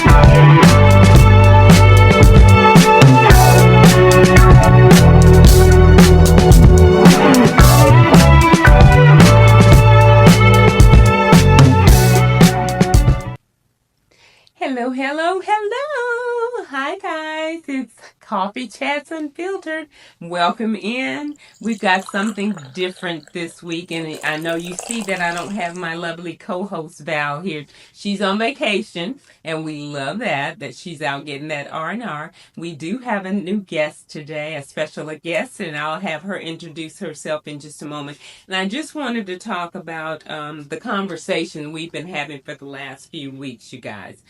Hello, hello, hello. Hi, guys. It's Coffee Chats Unfiltered. Welcome in. We've got something different this week, and I know you see that I don't have my lovely co-host Val here. She's on vacation, and we love that she's out getting that R&R. We do have a new guest today, a special guest, and I'll have her introduce herself in just a moment. And I just wanted to talk about the conversation we've been having for the last few weeks, you guys.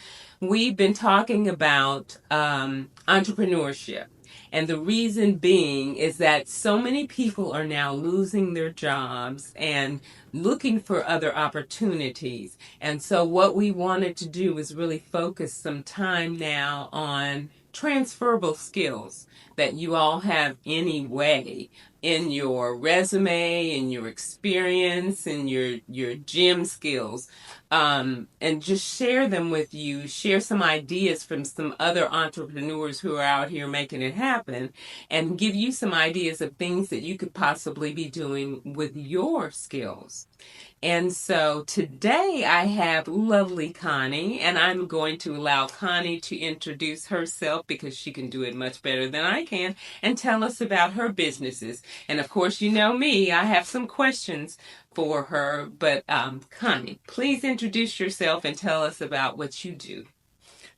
We've been talking about entrepreneurship. And the reason being is that so many people are now losing their jobs and looking for other opportunities. And so, what we wanted to do was really focus some time now on transferable skills that you all have anyway in your resume, in your experience, in your gym skills, and just share them with you, share some ideas from some other entrepreneurs who are out here making it happen, and give you some ideas of things that you could possibly be doing with your skills. And so today I have lovely Connie, and I'm going to allow Connie to introduce herself because she can do it much better than I can and tell us about her businesses. And of course, you know me, I have some questions for her. But Connie, please introduce yourself and tell us about what you do.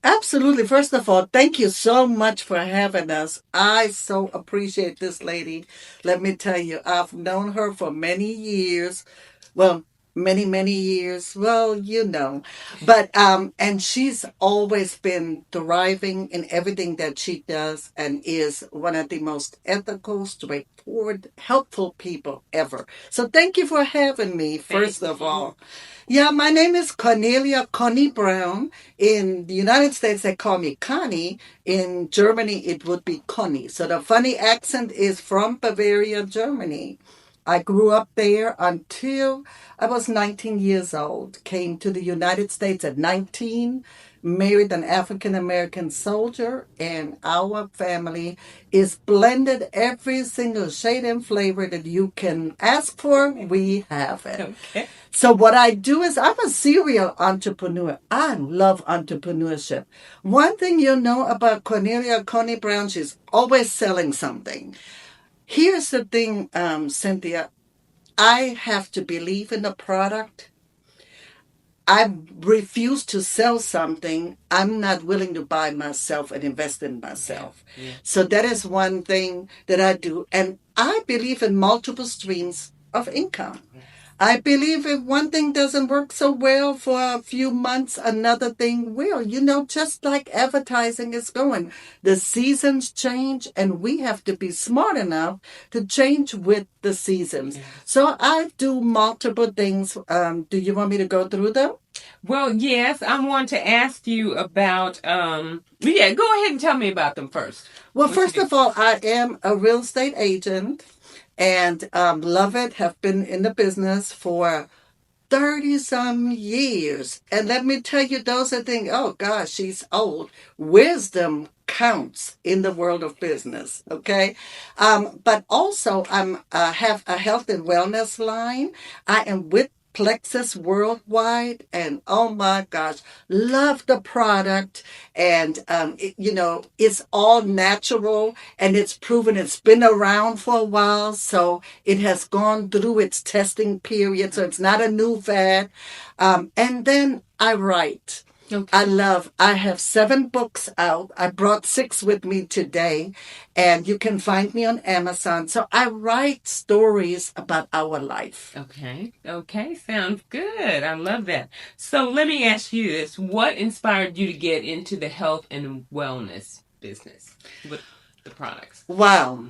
Absolutely. First of all, thank you so much for having us. I so appreciate this lady. Let me tell you, I've known her for many years. Well, many, many years. Well, you know. But and she's always been thriving in everything that she does and is one of the most ethical, straightforward, helpful people ever. So thank you for having me, Thank first of you. all. Yeah, my name is Cornelia Conny Brown. In the United States, they call me Connie. In Germany, it would be Conny. So the funny accent is from Bavaria, Germany. I grew up there until I was 19 years old. Came to the United States at 19, married an African American soldier, and our family is blended every single shade and flavor that you can ask for. We have it. Okay. So what I do is I'm a serial entrepreneur. I love entrepreneurship. One thing you know about Cornelia Coney Brown, she's always selling something. Here's the thing, Cynthia. I have to believe in the product. I refuse to sell something I'm not willing to buy myself and invest in Yeah. myself. Yeah. So that is one thing that I do. And I believe in multiple streams of income. I believe if one thing doesn't work so well for a few months, another thing will. You know, just like advertising is going. The seasons change, and we have to be smart enough to change with the seasons. Yeah. So I do multiple things. Do you want me to go through them? Well, yes, I want to ask you about. Yeah, go ahead and tell me about them first. Well, What you first do? of all, I am a real estate agent and love it. Have been in the business for 30 some years. And let me tell you, those that think, oh gosh, she's old, wisdom counts in the world of business. Okay. But also have a health and wellness line. I am with Plexus Worldwide, and oh my gosh, love the product. And it's all natural, and it's proven it's been around for a while, so it has gone through its testing period, so it's not a new fad. And then I write. Okay. I have 7 books out. I brought 6 with me today, and you can find me on Amazon. So I write stories about our life. Okay. Okay. Sounds good. I love that. So let me ask you this. What inspired you to get into the health and wellness business with the products? Wow.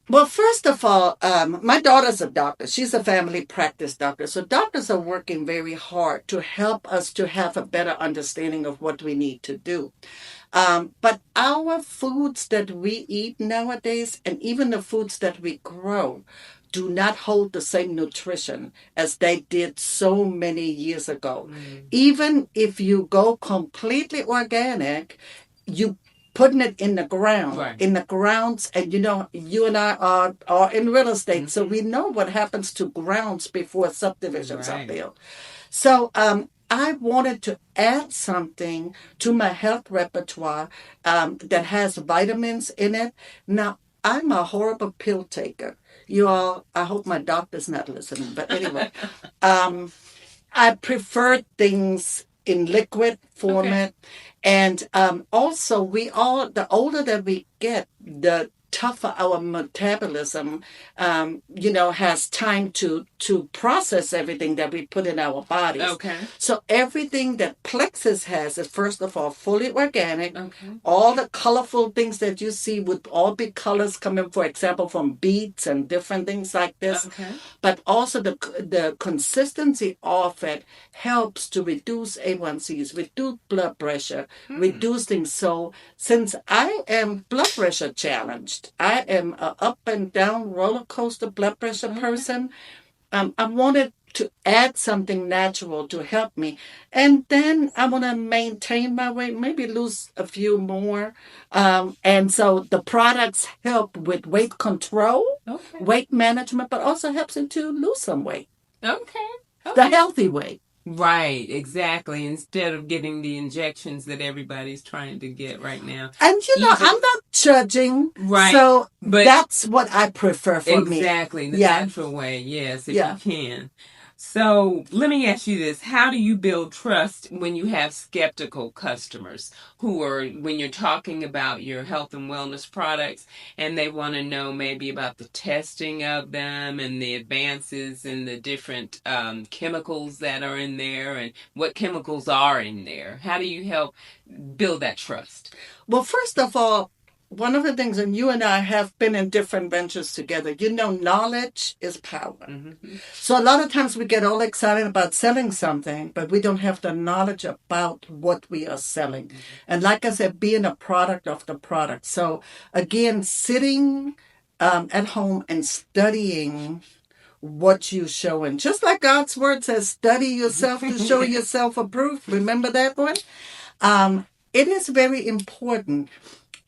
Well, first of all, my daughter's a doctor. She's a family practice doctor. So doctors are working very hard to help us to have a better understanding of what we need to do. But our foods that we eat nowadays, and even the foods that we grow, do not hold the same nutrition as they did so many years ago. Even if you go completely organic, you putting it in the ground, Right. in the grounds, and you and I are in real estate, so we know what happens to grounds before subdivisions are Right. built. So I wanted to add something to my health repertoire that has vitamins in it. Now, I'm a horrible pill taker. You all, I hope my doctor's not listening, but anyway, um, I prefer things in liquid format. And also, the older that we get, the tougher our metabolism, has time to process everything that we put in our bodies. Okay. So everything that Plexus has is, first of all, fully organic. Okay. All the colorful things that you see would all be colors coming, for example, from beets and different things like this. Okay. But also the consistency of it helps to reduce A1Cs, reduce blood pressure, reduce things. So since I am blood pressure challenged, I am a up and down roller coaster blood pressure person. I wanted to add something natural to help me. And then I want to maintain my weight, maybe lose a few more. And so the products help with weight control, weight management, but also helps you to lose some weight. Okay. The healthy weight. Right, exactly. Instead of getting the injections that everybody's trying to get right now. And I'm not judging. Right. So but that's what I prefer for me. Exactly. The natural way, yes, if you can. So let me ask you this. How do you build trust when you have skeptical customers who are, when you're talking about your health and wellness products, and they want to know maybe about the testing of them and the advances and the different chemicals that are in there and what chemicals are in there? How do you help build that trust? Well, first of all, one of the things, and you and I have been in different ventures together, knowledge is power. So a lot of times we get all excited about selling something, but we don't have the knowledge about what we are selling. And like I said, being a product of the product. So again, sitting at home and studying what you show. And just like God's word says, study yourself to show yourself approved. Remember that one? It is very important.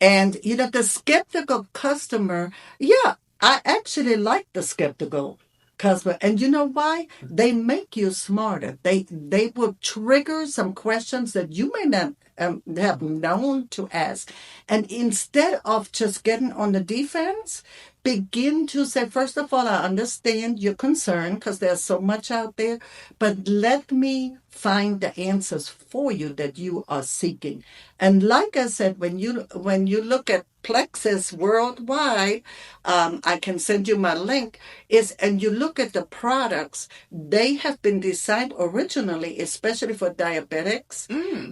And, the skeptical customer, I actually like the skeptical customer. And you know why? They make you smarter. They will trigger some questions that you may not have known to ask. And instead of just getting on the defense, begin to say, first of all, I understand your concern because there's so much out there, but let me find the answers for you that you are seeking. And like I said, when you look at Plexus worldwide, I can send you my link, and you look at the products, they have been designed originally, especially for diabetics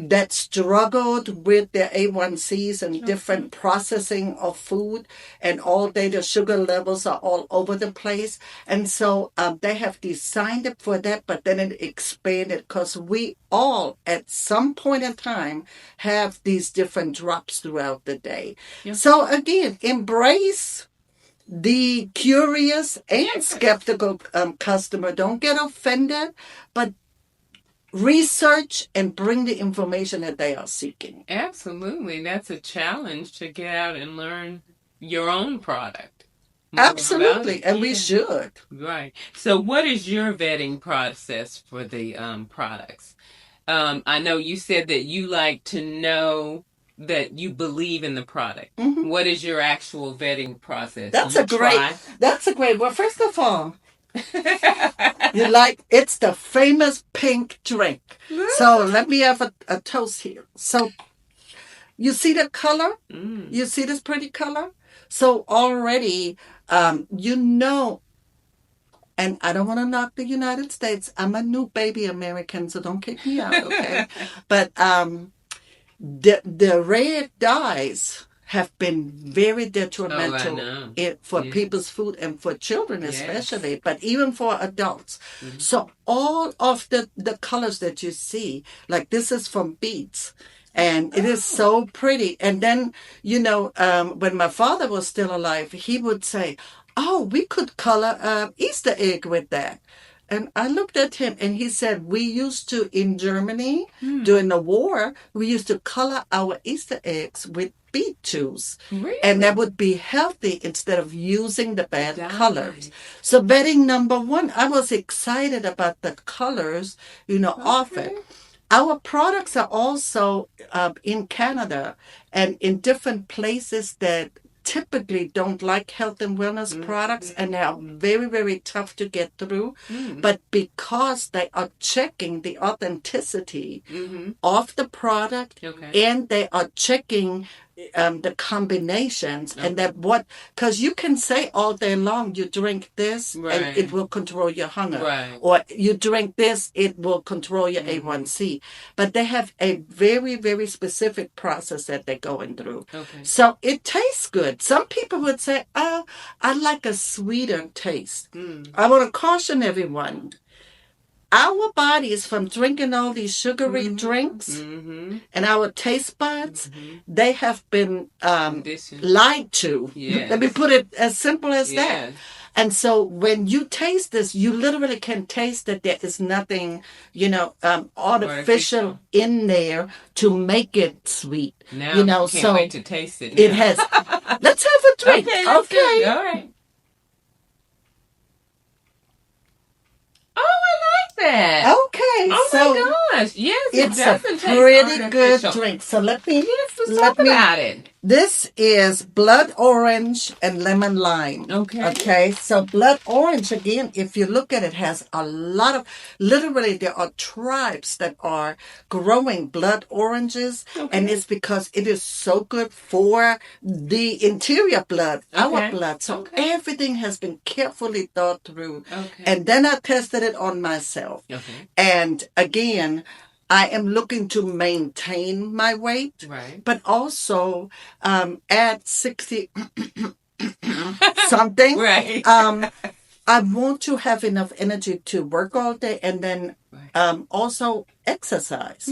that struggled with their A1Cs and different processing of food, and all day the sugar levels are all over the place. And so they have designed it for that, but then it expanded because we all, at some point in time, have these different drops throughout the day. So again, embrace the curious and skeptical customer. Don't get offended, but research and bring the information that they are seeking. Absolutely. That's a challenge to get out and learn your own product. Absolutely, and we should. Right. So what is your vetting process for the products? I know you said that you like to know that you believe in the product. What is your actual vetting process? That's a great. Well, first of all, it's the famous pink drink. So let me have a toast here. So you see the color? You see this pretty color? So already, and I don't want to knock the United States. I'm a new baby American, so don't kick me out, okay? But the red dyes have been very detrimental for people's food and for children especially, but even for adults. So all of the colors that you see, like this is from beets. And it is so pretty. And then, when my father was still alive, he would say, oh, we could color a Easter egg with that. And I looked at him and he said, we used to, in Germany, during the war, we used to color our Easter eggs with beet juice. Really? And that would be healthy instead of using the bad Dye. colors. So betting number one, I was excited about the colors, off it. Our products are also in Canada and in different places that typically don't like health and wellness products and they are very, very tough to get through. But because they are checking the authenticity of the product and they are checking the combinations and that because you can say all day long you drink this and it will control your hunger or you drink this it will control your A1C, but they have a very, very specific process that they're going through. So it tastes good. Some people would say, oh, I like a sweeter taste. I want to caution everyone, our bodies from drinking all these sugary drinks and our taste buds, they have been lied to. Let me put it as simple as that. And so when you taste this, you literally can taste that there is nothing, artificial in there to make it sweet. Now, can't so wait to taste it. It has. Let's have a drink. Okay. All right. That. Okay, oh so my gosh! Yes, it's it a pretty good drink. So let's talk about it. This is blood orange and lemon lime. Okay. So blood orange, again, if you look at it, has a lot of, literally there are tribes that are growing blood oranges. And it's because it is so good for the interior blood, our blood. So everything has been carefully thought through. And then I tested it on myself. And again, I am looking to maintain my weight, but also add 60 something. I want to have enough energy to work all day and then also exercise.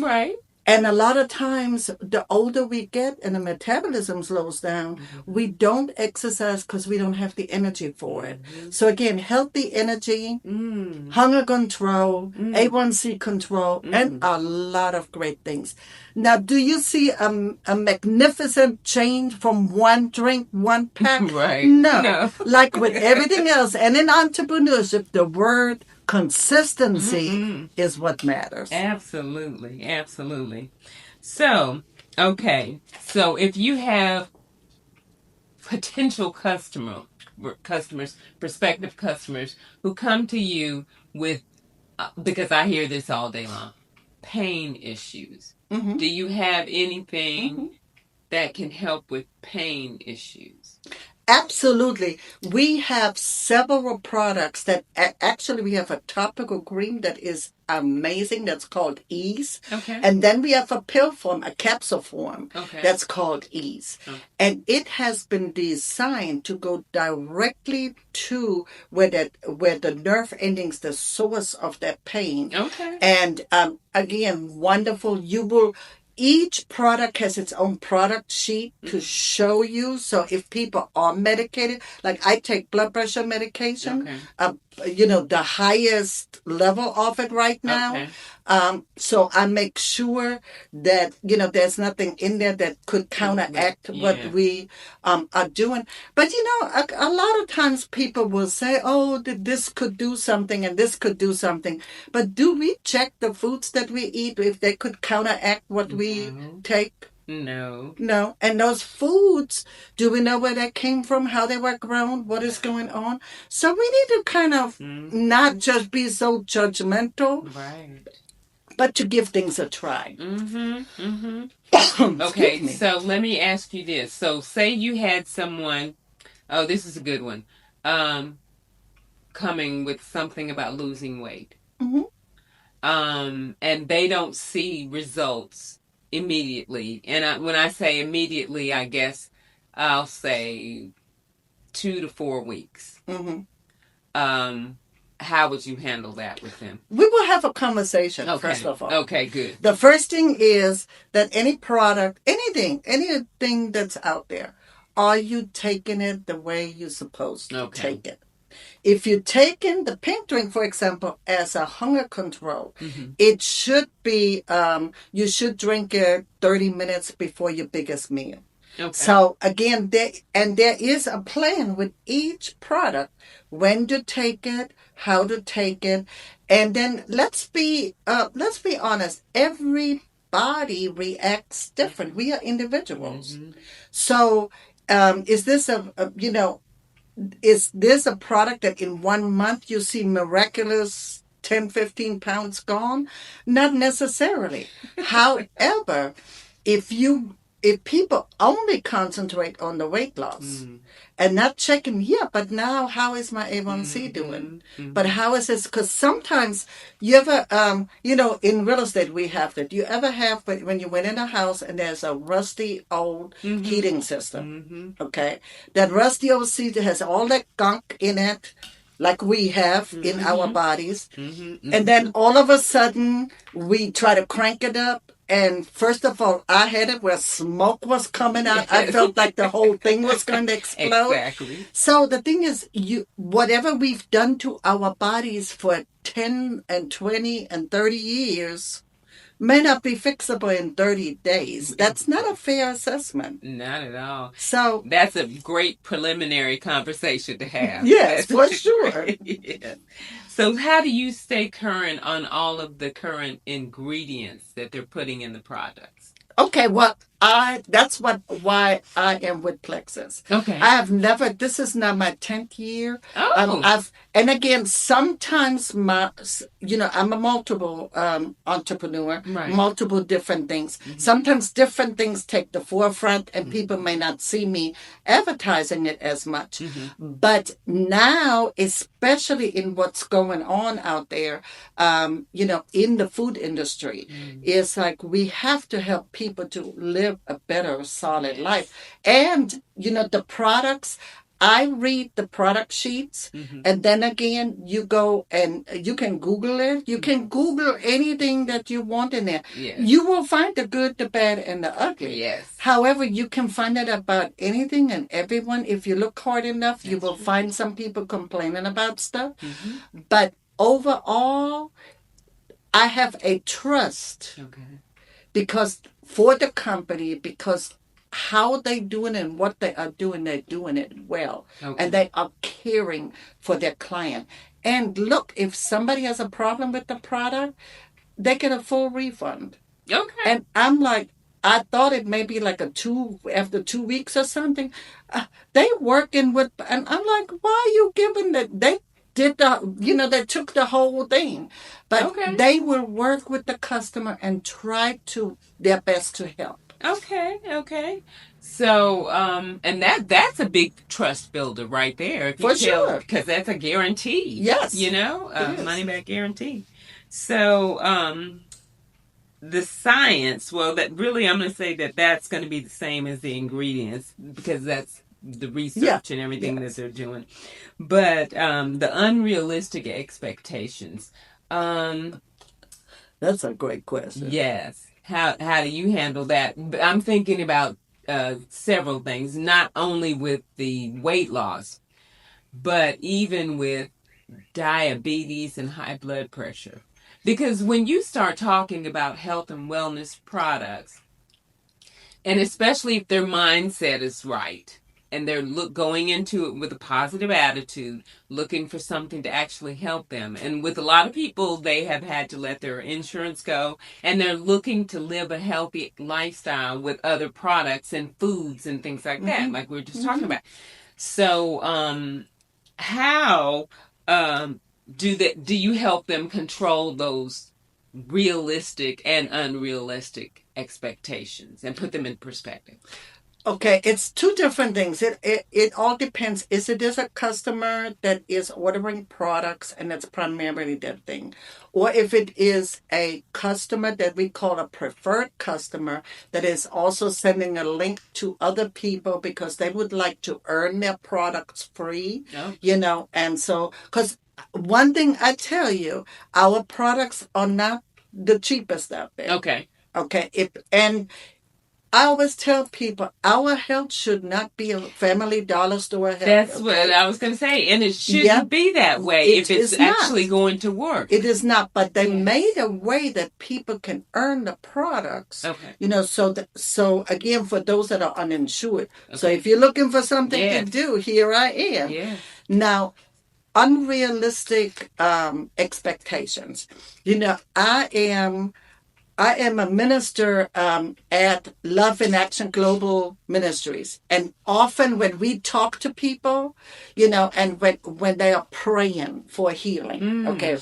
And a lot of times, the older we get and the metabolism slows down, we don't exercise because we don't have the energy for it. So again, healthy energy, hunger control, A1C control, and a lot of great things. Now, do you see a magnificent change from one drink, one pack? No. Like with everything else, and in entrepreneurship, the word consistency is what matters. Absolutely. So, so if you have potential prospective customers who come to you with, because I hear this all day long, pain issues. Do you have anything that can help with pain issues? Absolutely. We have several products that actually we have a topical cream that is amazing. That's called Ease. And then we have a pill form, a capsule form that's called Ease. And it has been designed to go directly to where the nerve endings, the source of that pain. And again, wonderful. Each product has its own product sheet to show you. So if people are medicated, like I take blood pressure medication, the highest level of it right now. So I make sure that, there's nothing in there that could counteract what we are doing. But, a lot of times people will say, oh, this could do something and this could do something. But do we check the foods that we eat if they could counteract what we take? No. And those foods, do we know where they came from, how they were grown, what is going on? So we need to kind of not just be so judgmental, but to give things a try. Okay, so let me ask you this. So say you had someone, oh, this is a good one, coming with something about losing weight. And they don't see results immediately. And when I say immediately, I guess I'll say 2 to 4 weeks. How would you handle that with them? We will have a conversation, first of all. Okay, good. The first thing is that any product, anything that's out there, are you taking it the way you're supposed to Okay. take it? If you're taking the pink drink, for example, as a hunger control, it should be, you should drink it 30 minutes before your biggest meal. Okay. So again, there is a plan with each product, when to take it, how to take it, and then let's be honest. Every body reacts different. We are individuals. So, is this is this a product that in 1 month you see miraculous 10, 15 pounds gone? Not necessarily. However, if you if people only concentrate on the weight loss and not checking, yeah, but now how is my A1C doing? But how is this? Because sometimes you ever, in real estate we have that. You ever have when you went in a house and there's a rusty old heating system, okay? That rusty old system has all that gunk in it, like we have in our bodies. And then all of a sudden, we try to crank it up. And first of all, I had it where smoke was coming out. I felt like the whole thing was going to explode. Exactly. So the thing is, whatever we've done to our bodies for 10 and 20 and 30 years may not be fixable in 30 days. That's not a fair assessment. Not at all. So that's a great preliminary conversation to have. Yes, for sure. Yes. So how do you stay current on all of the current ingredients that they're putting in the products? Okay, well, that's why I am with Plexus. Okay. I have never. This is now my 10th year. Oh. And again, sometimes I'm a multiple entrepreneur, Right. multiple different things. Sometimes different things take the forefront, and people may not see me advertising it as much. But now, especially in what's going on out there, in the food industry, it's like we have to help people to live a better, solid life. And, the products, I read the product sheets, and then again, you go and you can Google it. You can Google anything that you want in there. Yes. You will find the good, the bad, and the ugly. Yes. However, you can find it about anything and everyone. If you look hard enough, you will find some people complaining about stuff. But overall, I have a trust. Okay. Because for the company, because how they doing and what they are doing, they're doing it well. Okay. And they are caring for their client. And look, if somebody has a problem with the product, they get a full refund. Okay. And I'm like, I thought it may be like after 2 weeks or something. They working with, and I'm like, why are you giving they they took the whole thing. But they will work with the customer and try their best to help. Okay. So, and that's a big trust builder right there. If you For sure. Because that's a guarantee. Yes. Money back guarantee. So, the science, well, that really, I'm going to say that's going to be the same as the ingredients because that's the research and everything that they're doing. But the unrealistic expectations. That's a great question. Yes. How do you handle that? I'm thinking about several things, not only with the weight loss, but even with diabetes and high blood pressure. Because when you start talking about health and wellness products, and especially if their mindset is right, and they're going into it with a positive attitude, looking for something to actually help them. And with a lot of people, they have had to let their insurance go, and they're looking to live a healthy lifestyle with other products and foods and things like that, like we were just talking about. So, how do you help them control those realistic and unrealistic expectations and put them in perspective? Okay, it's two different things. It all depends. Is a customer that is ordering products and that's primarily their thing? Or if it is a customer that we call a preferred customer that is also sending a link to other people because they would like to earn their products free, and so, because one thing I tell you, our products are not the cheapest out there. Okay. Okay. And I always tell people our health should not be a family dollar store health. That's what I was going to say. And it shouldn't be that way if it's actually going to work. It is not. But they made a way that people can earn the products. Okay. So again, for those that are uninsured. Okay. So if you're looking for something to do, here I am. Yeah. Now, unrealistic expectations. I am a minister at Love in Action Global Ministries. And often when we talk to people, and when they are praying for healing, okay,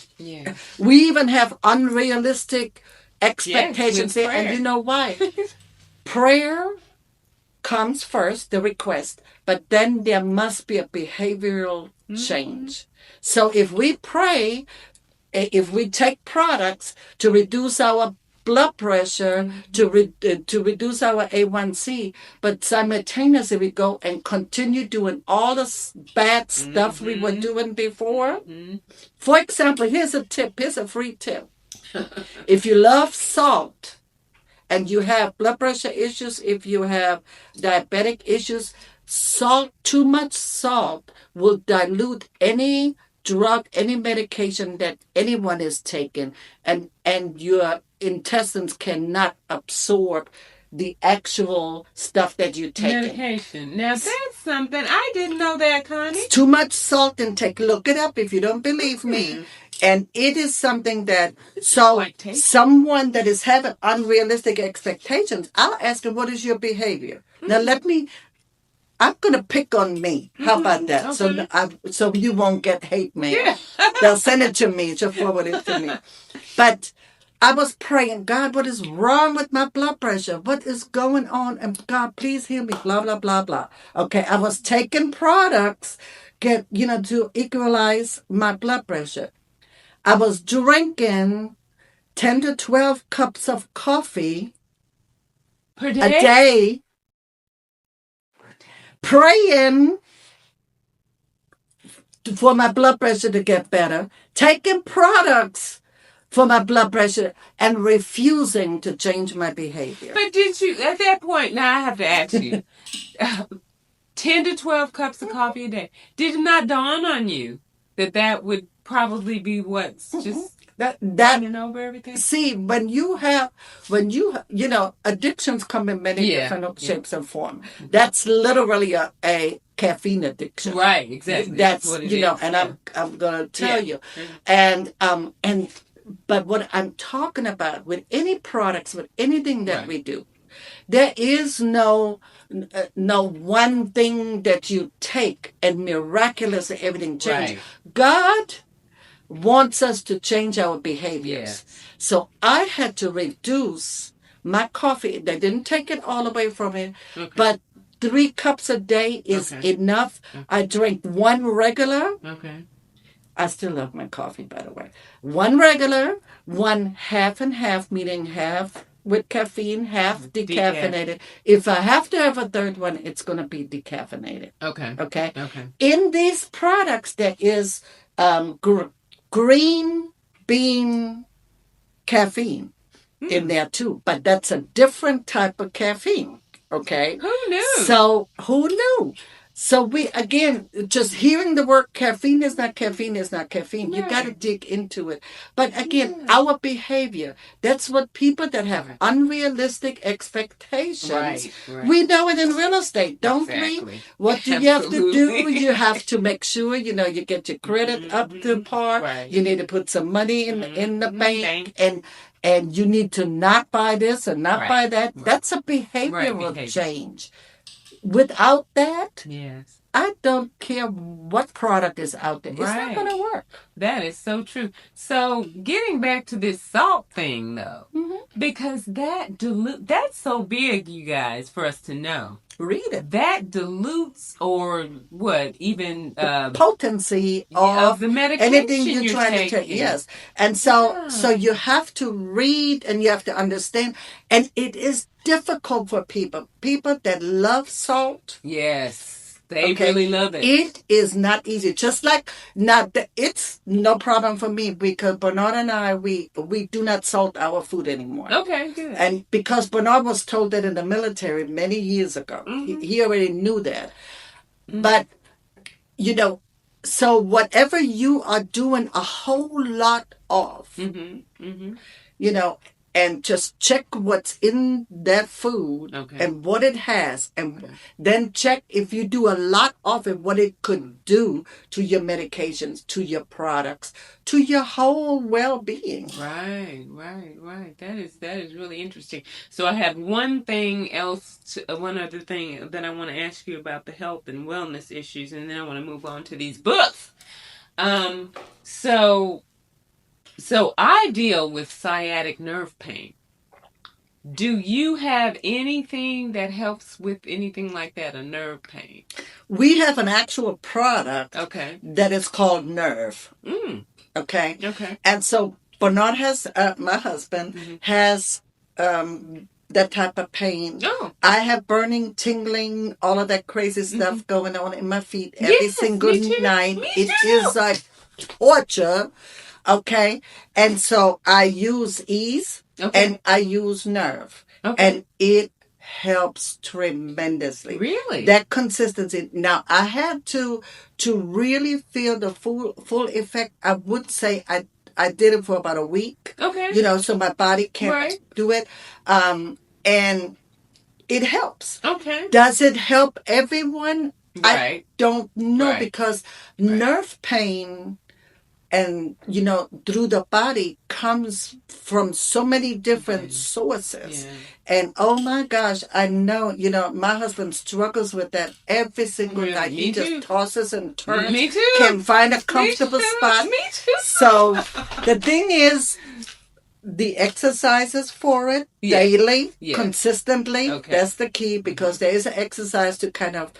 we even have unrealistic expectations there. And you know why? Prayer comes first, the request, but then there must be a behavioral change. So if we pray, if we take products to reduce our blood pressure, to reduce our A1C, but simultaneously we go and continue doing all the bad stuff we were doing before. For example, here's a tip. Here's a free tip. If you love salt and you have blood pressure issues, if you have diabetic issues, too much salt will dilute any drug, any medication that anyone is taking, and your intestines cannot absorb the actual stuff that you take. Medication. Now that's something I didn't know that, Connie. Too much salt intake. Look it up if you don't believe me. And it is something that, someone that is having unrealistic expectations, I'll ask them, what is your behavior? Now I'm going to pick on me. How about that? Okay. So you won't get hate mail. Yeah. They'll send it to me. Just forward it to me. But I was praying, God, what is wrong with my blood pressure? What is going on? And God, please heal me. Blah, blah, blah, blah. Okay, I was taking products, to equalize my blood pressure. I was drinking 10 to 12 cups of coffee per day. A day. Praying for my blood pressure to get better, taking products for my blood pressure, and refusing to change my behavior. But did you, at that point, now I have to ask you, 10 to 12 cups of coffee a day, did it not dawn on you that would probably be what's just running over everything? See, when addictions come in many different shapes and forms. That's literally a caffeine addiction. Right, exactly. That's what it is. And I'm going to tell you. But what I'm talking about with any products, with anything that we do, there is no one thing that you take and miraculously everything changes. Right. God wants us to change our behaviors. Yes. So I had to reduce my coffee. They didn't take it all away from it, but 3 cups a day is enough. Okay. I drink 1 regular. Okay. I still love my coffee, by the way. 1 regular, 1 half and half, meaning half with caffeine, half decaffeinated. If I have to have a third one, it's going to be decaffeinated. Okay. In these products, there is green bean caffeine in there too, but that's a different type of caffeine. Okay. Who knew? So who knew? So we, again, just hearing the word caffeine is not caffeine is not caffeine. Right. You got to dig into it. But again, our behavior, that's what people that have unrealistic expectations. Right. We know it in real estate, don't we? What do you have to do? You have to make sure, you get your credit up to par. Right. You need to put some money in the bank. And you need to not buy this and not buy that. Right. That's a behavioral change. Without that, I don't care what product is out there. It's not going to work. That is so true. So getting back to this salt thing, though, because that's so big, you guys, for us to know. Read it. That dilutes or what? Even the potency of the medication anything you're trying to take. Yes. And so you have to read and you have to understand. And it is difficult for people that love salt. Yes. They really love it. It is not easy. Just like now, it's no problem for me because Bernard and I we do not salt our food anymore. Okay, good. And because Bernard was told that in the military many years ago, he already knew that. But you know, so whatever you are doing a whole lot of, you know, and just check what's in that food and what it has, and then check if you do a lot of it, what it could do to your medications, to your products, to your whole well-being. Right. That is really interesting. So I have one thing else, one other thing that I want to ask you about the health and wellness issues, and then I want to move on to these books. Um, so I deal with sciatic nerve pain. Do you have anything that helps with anything like that, a nerve pain? We have an actual product that is called Nerve. Okay? And so Bernard has, my husband, has that type of pain. Oh. I have burning, tingling, all of that crazy stuff going on in my feet every single night. It is like torture. Okay? And so I use Ease and I use Nerve. And it helps tremendously. Really? That consistency. Now I had to really feel the full effect. I would say I did it for about a week. Okay. You know, so my body can't do it. And it helps. Okay. Does it help everyone? Right. I don't know because nerve pain and through the body comes from so many different sources. And oh my gosh, I know my husband struggles with that every single night. He just tosses and turns. Me too. Can find a comfortable spot. Me too. So the thing is, the exercises for it daily, consistently, that's the key, because there is an exercise to kind of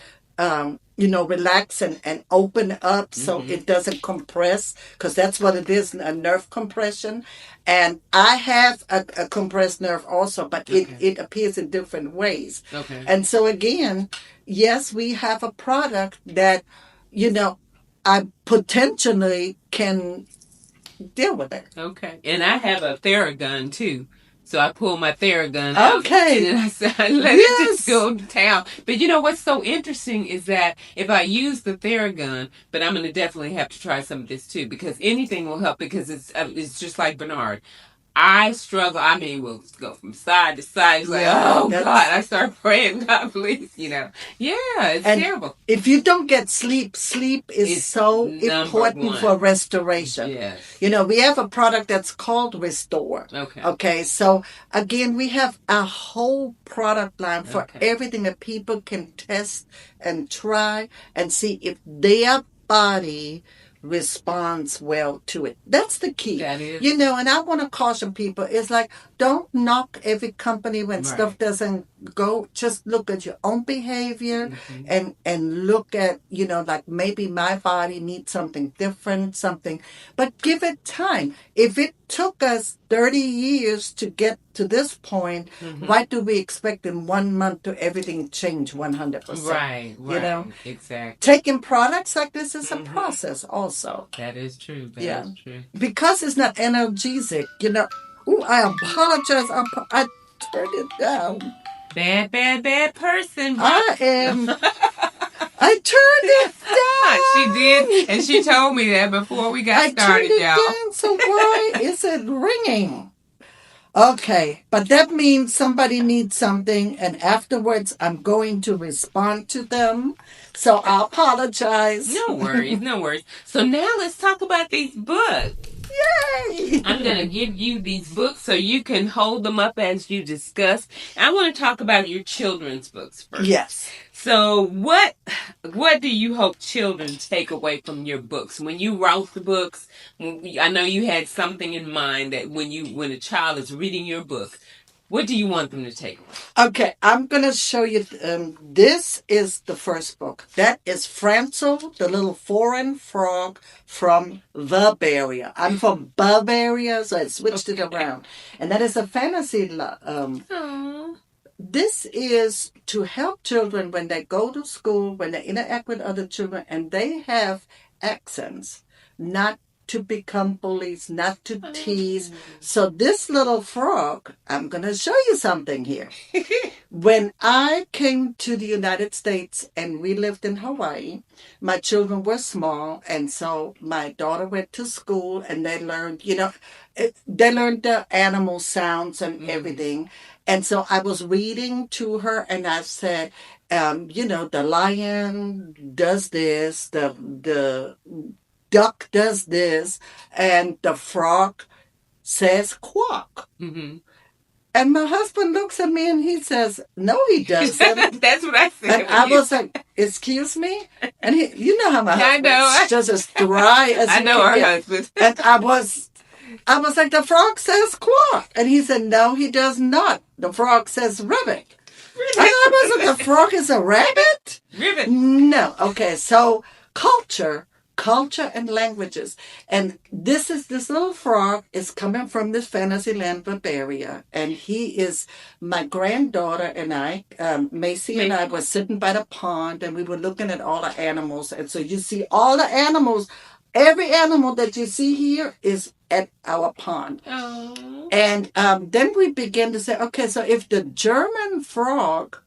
relax and open up so it doesn't compress, because that's what it is, a nerve compression. And I have a compressed nerve also, but it appears in different ways. And so again, yes, we have a product that, I potentially can deal with it. Okay. And I have a Theragun too. So I pull my Theragun out. Okay. And then I let it just go to town. But you know what's so interesting is that if I use the Theragun, but I'm going to definitely have to try some of this too, because anything will help, because it's just like Bernard. I struggle. I mean, we'll go from side to side. It's like, oh God, I start praying, God, please, Yeah, it's terrible. If you don't get sleep is so important for restoration. Yes. We have a product that's called Restore. Okay. So again, we have a whole product line for everything that people can test and try and see if their body responds well to it. That's the key. That is. And I want to caution people. It's like, don't knock every company when stuff doesn't go. Just look at your own behavior and look at, like maybe my body needs something different, but give it time. If it took us 30 years to get to this point, why do we expect in 1 month to everything change 100%? Right. Exactly. Taking products like this is a process also. That is true. That is true. Because it's not analgesic, Ooh, I apologize. I turned it down. Bad person. I am. I turned it down. She did, and she told me that before we got started, y'all. Down, so why is it ringing? Okay, but that means somebody needs something, and afterwards I'm going to respond to them. So I apologize. No worries. So now let's talk about these books. Yay! I'm going to give you these books so you can hold them up as you discuss. I want to talk about your children's books first. Yes. So what do you hope children take away from your books? When you wrote the books, I know you had something in mind that when a child is reading your book, what do you want them to take away? Okay, I'm going to show you. This is the first book. That is Franzel, the little foreign frog from Bavaria. I'm from Bavaria, so I switched it around. And that is a fantasy this is to help children when they go to school, when they interact with other children, and they have accents, not to become bullies, not to tease. So this little frog, I'm going to show you something here. When I came to the United States and we lived in Hawaii, my children were small, and so my daughter went to school and they learned, they learned the animal sounds and everything. And so I was reading to her and I said, the lion does this, the duck does this, and the frog says quack. Mm-hmm. And my husband looks at me and he says, "No, he doesn't." That's what I said. And I was like, "Excuse me?" And you know how my husband is just as dry as I know our husband. And I was like, "The frog says quack." And he said, "No, he does not. The frog says ribbit." And I was like, "The frog is a rabbit?" Ribbit. No. Okay, so culture and languages. And this little frog is coming from this fantasy land Bavaria. And he is my granddaughter and I, Macy and I were sitting by the pond and we were looking at all the animals. And so you see all the animals, every animal that you see here is at our pond. Oh. And then we began to say, okay, so if the German frog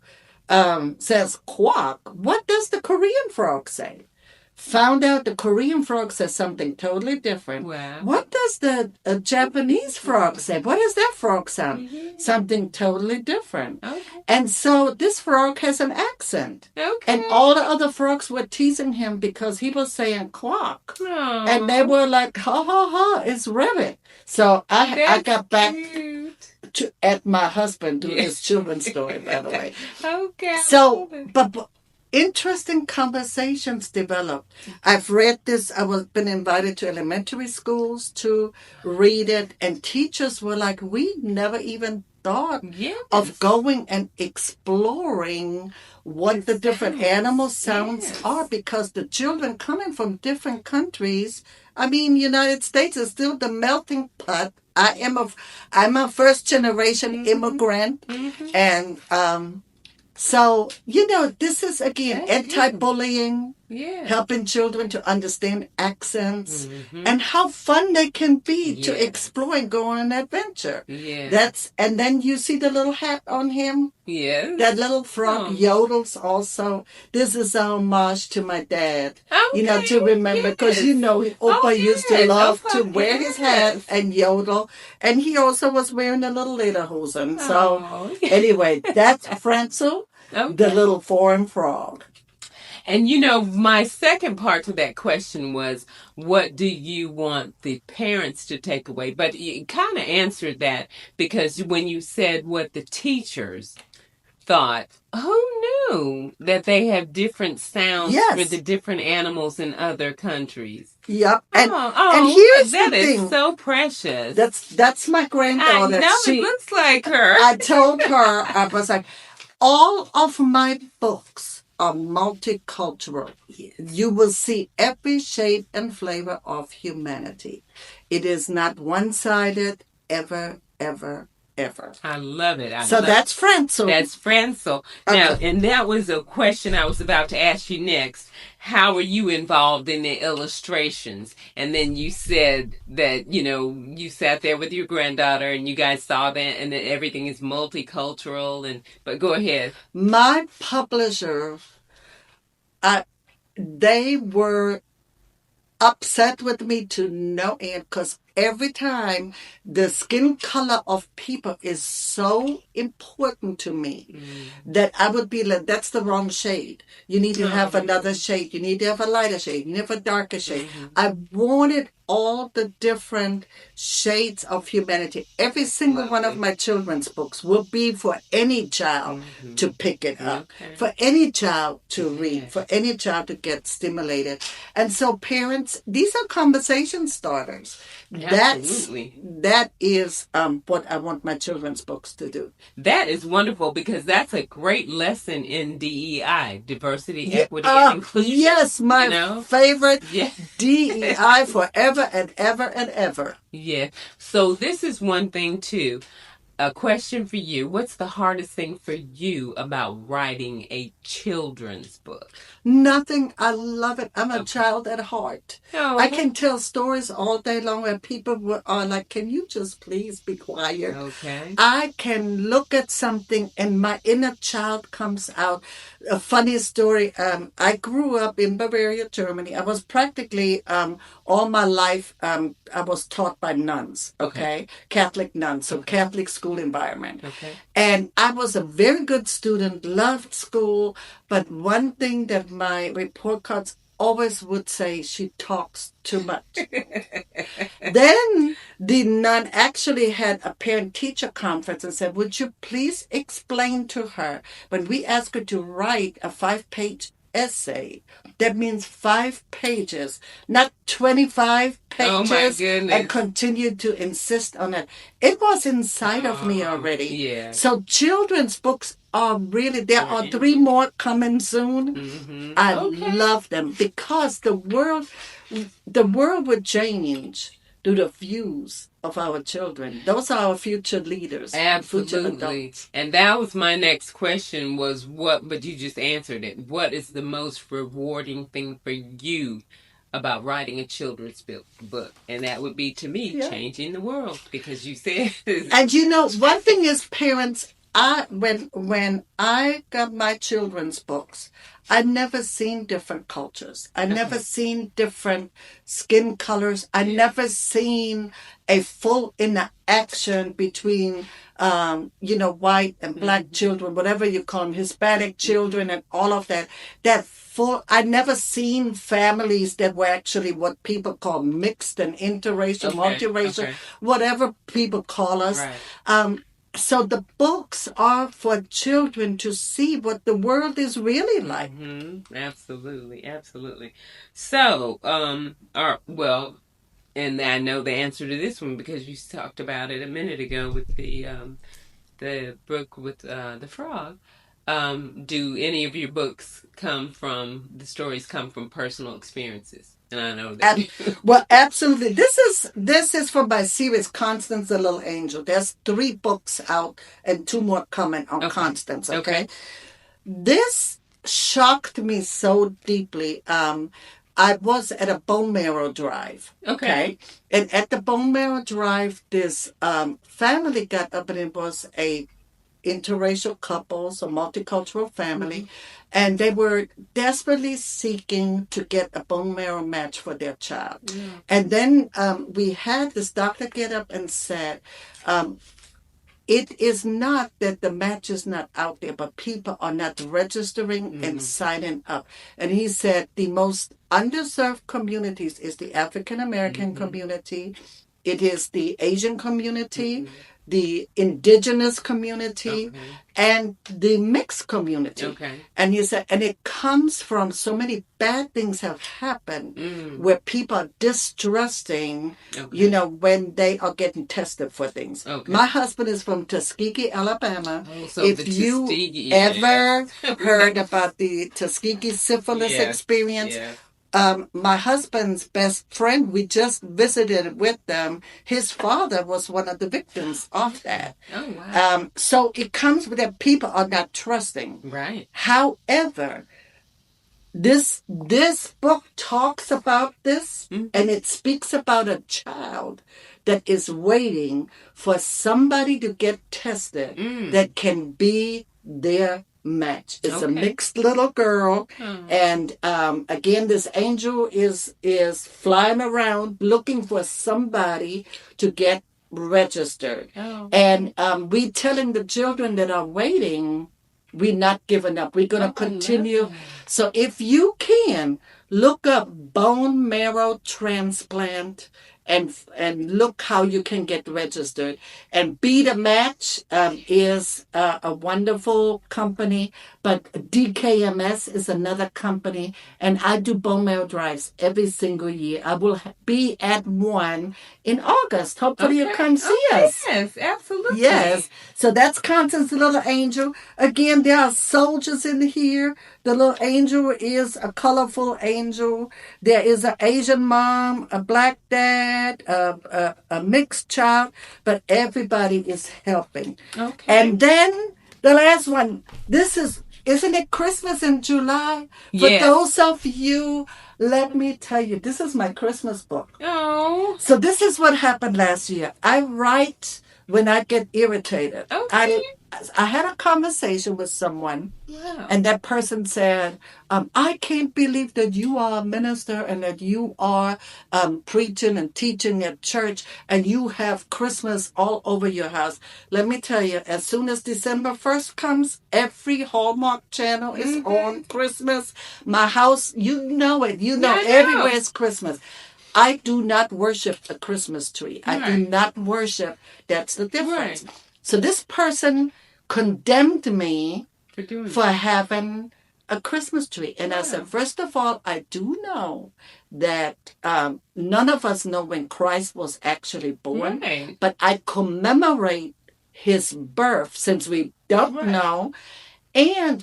says quack, what does the Korean frog say? Found out the Korean frog says something totally different. Wow. What does the Japanese frog say? What does that frog sound? Mm-hmm. Something totally different. Okay. And so this frog has an accent. Okay. And all the other frogs were teasing him because he was saying quack. Aww. And they were like, ha ha ha, it's ribbit. So I got back at my husband through his children's story, by the way. Okay. So, but interesting conversations developed. I've read this. Been invited to elementary schools to read it, and teachers were like, "We never even thought of going and exploring what the different animal sounds are," because the children coming from different countries. I mean, United States is still the melting pot. I'm a first generation immigrant, and so, this is, again, anti-bullying, helping children to understand accents, and how fun they can be to explore and go on an adventure. And then you see the little hat on him. Yes. That little frog yodels also. This is a homage to my dad. Okay. To remember, because, Opa used to love to wear his hat and yodel. And he also was wearing a little lederhosen. So, anyway, that's Franzel. Okay. The little foreign frog. And my second part to that question was, what do you want the parents to take away? But you kind of answered that, because when you said what the teachers thought, who knew that they have different sounds for the different animals in other countries? Yep. And here's the thing. That is so precious. That's my granddaughter. I know, it looks like her. I told her, I was like, all of my books are multicultural. You will see every shade and flavor of humanity. It is not one-sided, ever, ever, ever. I love it. So that's Franzel. That's Franzel. Now, and that was a question I was about to ask you next. How were you involved in the illustrations? And then you said that, you sat there with your granddaughter and you guys saw that and that everything is multicultural. But go ahead. My publisher, they were upset with me to no end, because every time the skin color of people is so important to me that I would be like, that's the wrong shade. You need to have another shade. You need to have a lighter shade. You need to have a darker shade. I wanted all the different shades of humanity. Every single one of my children's books will be for any child to pick it up, for any child to read, for any child to get stimulated. And so parents, these are conversation starters. Absolutely. That is what I want my children's books to do. That is wonderful, because that's a great lesson in DEI, diversity, equity, and inclusion. Yes, my favorite DEI forever and ever and ever. Yeah. So this is one thing too. A question for you. What's the hardest thing for you about writing a children's book? Nothing. I love it. I'm a Okay. child at heart. Oh, I okay. can tell stories all day long and people are like, can you just please be quiet? Okay. I can look at something and my inner child comes out. A funny story. I grew up in Bavaria, Germany. I was practically all my life. I was taught by nuns. Okay, Catholic nuns, so Okay. Catholic school environment. Okay. And I was a very good student, loved school. But one thing that my report cards always would say, she talks too much. Then the nun actually had a parent teacher conference and said, would you please explain to her when we ask her to write a 5-page essay? That means 5 pages, not 25 Oh my pages, goodness. and continue to insist on it. It was inside of me already. Yeah. So children's books are really, there are 3 more coming soon. Mm-hmm. I Okay. love them because the world would change through the views of our children. Those are our future leaders, future Absolutely. adults. And that was my next question was what, but you just answered it. What is the most rewarding thing for you about writing a children's book? And that would be to me Yeah. changing the world because you said. And you know, one thing is parents, when I got my children's books, I never seen different cultures. I never seen different skin colors. I never seen a full interaction between white and black children, whatever you call them, Hispanic children, and all of that. That full. I never seen families that were actually what people call mixed and interracial, multiracial, whatever people call us. Right. So the books are for children to see what the world is really like. Mm-hmm. Absolutely, absolutely. So, well, and I know the answer to this one because you talked about it a minute ago with the book with the frog. Do any of your books the stories come from personal experiences? And I know that. Well, absolutely. This is from my series Constance the Little Angel. There's 3 books out and 2 more coming on Constance. Okay. This shocked me so deeply. I was at a bone marrow drive. Okay. And at the bone marrow drive, this family got up, and it was a interracial couples, a multicultural family, and they were desperately seeking to get a bone marrow match for their child. Yeah. And then we had this doctor get up and said, it is not that the match is not out there, but people are not registering and signing up. And he said the most underserved communities is the African American community, it is the Asian community, the indigenous community, and the mixed community. And he said, and it comes from so many bad things have happened where people are distrusting, when they are getting tested for things. My husband is from Tuskegee, Alabama. So if you ever heard about the Tuskegee syphilis experience, my husband's best friend, we just visited with them. His father was one of the victims of that. Oh, wow. So it comes with that people are not trusting. Right. However, this book talks about this, and it speaks about a child that is waiting for somebody to get tested that can be their match. It's a mixed little girl, and again, this angel is flying around looking for somebody to get registered. And we telling the children that are waiting, we're not giving up. We're going to continue. So if you can, look up bone marrow transplant and look how you can get registered. And Be the Match is a wonderful company, but DKMS is another company. And I do bone marrow drives every single year. I will be at one in August. Hopefully you come see us. Yes, absolutely. Yes. So that's Constance the Little Angel. Again, there are soldiers in here. The little angel is a colorful angel. There is an Asian mom, a black dad, dad, a mixed child, but everybody is helping. Okay. And then the last one, isn't it Christmas in July? For Yes. those of you, let me tell you, this is my Christmas book. Oh. So this is what happened last year. I write when I get irritated. Okay. I had a conversation with someone, Wow. and that person said, I can't believe that you are a minister and that you are preaching and teaching at church and you have Christmas all over your house. Let me tell you, as soon as December 1st comes, every Hallmark channel is on Christmas. My house, you know it. You know, Yeah, I know. everywhere is Christmas. I do not worship a Christmas tree. I do Right. not worship. That's the difference. Right. So this person condemned me For doing for having a Christmas tree. And I said, first of all, I do know that none of us know when Christ was actually born, Right. but I commemorate his birth since we don't Right. know. And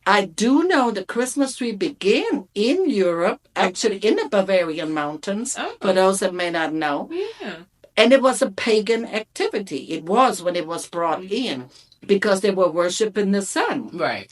I do know the Christmas tree began in Europe, actually in the Bavarian Mountains, for those that may not know. Yeah. And it was a pagan activity. It was when it was brought in because they were worshiping the sun. Right.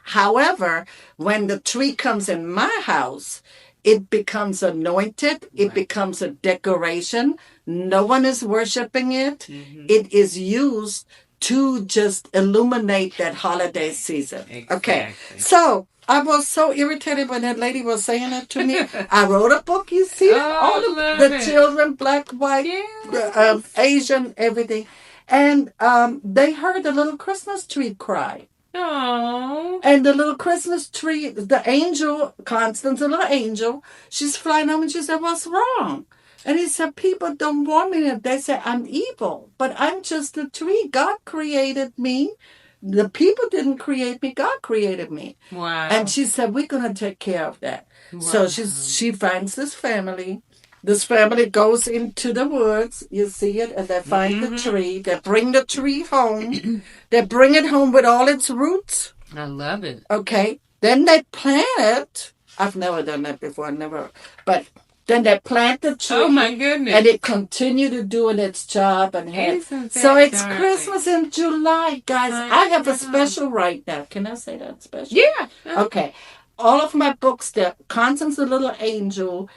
However, when the tree comes in my house, it becomes anointed. It becomes a decoration. No one is worshiping it. It is used to just illuminate that holiday season. Exactly. Okay. So I was so irritated when that lady was saying it to me. I wrote a book, you see it? All the children, black, white, Asian, everything. And they heard the little Christmas tree cry. Oh. And the little Christmas tree, the angel, Constance, the little angel, she's flying home and she said, what's wrong? And he said, people don't want me. They say I'm evil, but I'm just a tree. God created me. The people didn't create me. God created me. Wow. And she said, we're going to take care of that. Wow. So she finds this family. This family goes into the woods. You see it, and they find the tree. They bring the tree home. They bring it home with all its roots. I love it. Okay. Then they plant it. I've never done that before. Never. But then they plant the tree. Oh my goodness. And it continued to doing its job. So it's Christmas in July, guys. I have a special right now. Can I say that special? Yeah. Okay. All of my books, the Constance the Little Angel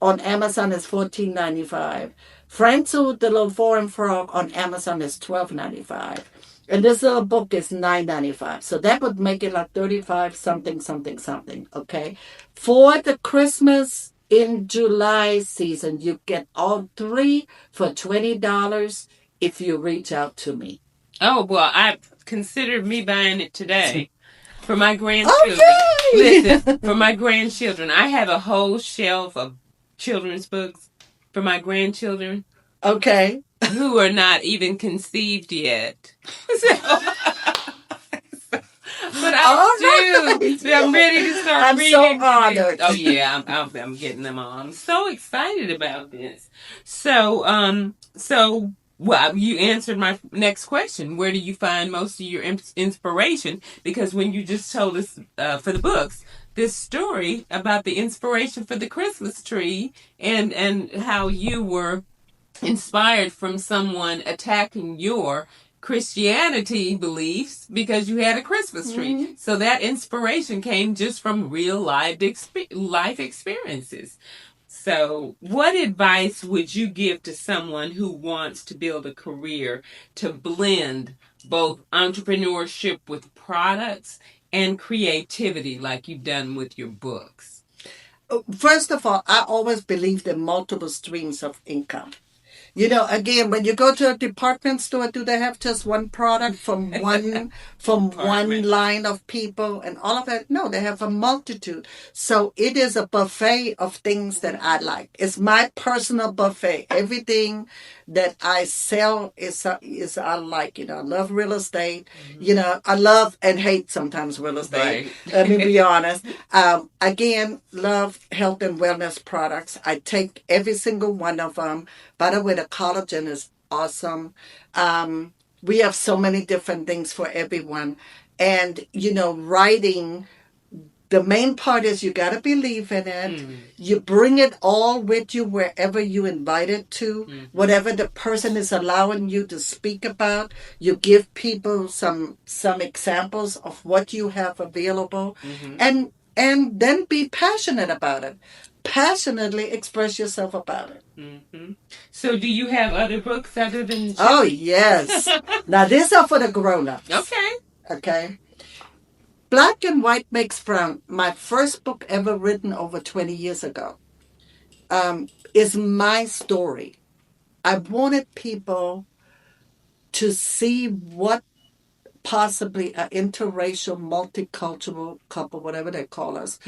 on Amazon is $14.95. Franzu the Little Foreign Frog on Amazon is $12.95. And this little book is $9.95. So that would make it like 35 something, something, something. Okay. For the Christmas in July season, you get all three for $20 if you reach out to me. Oh, well, I considered me buying it today. For my grandchildren. Okay. Listen, for my grandchildren, I have a whole shelf of children's books for my grandchildren. Okay. Who are not even conceived yet. But I do. I'm ready to start reading. I'm so honored. Oh yeah, I'm getting them all. I'm so excited about this. Well, you answered my next question. Where do you find most of your inspiration? Because when you just told us for the books this story about the inspiration for the Christmas tree and how you were inspired from someone attacking your Christianity beliefs because you had a Christmas tree. Mm-hmm. So that inspiration came just from real life experiences. So, what advice would you give to someone who wants to build a career to blend both entrepreneurship with products and creativity like you've done with your books? First of all, I always believed in multiple streams of income. You know, again, when you go to a department store, do they have just one product from one line of people and all of that? No, they have a multitude. So it is a buffet of things that I like. It's my personal buffet. Everything that I sell is I like. You know, I love real estate. Mm-hmm. You know, I love and hate sometimes real estate. Right. Let me be honest. Again, love health and wellness products. I take every single one of them. By the way, the collagen is awesome. We have so many different things for everyone. And, you know, writing The main part is you got to believe in it. You bring it all with you wherever you invite it to. Whatever the person is allowing you to speak about, you give people some examples of what you have available, and then be passionate about it. Passionately express yourself about it. So, do you have other books other than Oh, Chili? yes. Now, these are for the grown-ups. Okay. Okay. Black and White Makes Brown, my first book ever written over 20 years ago, is my story. I wanted people to see what possibly an interracial, multicultural couple, whatever they call us,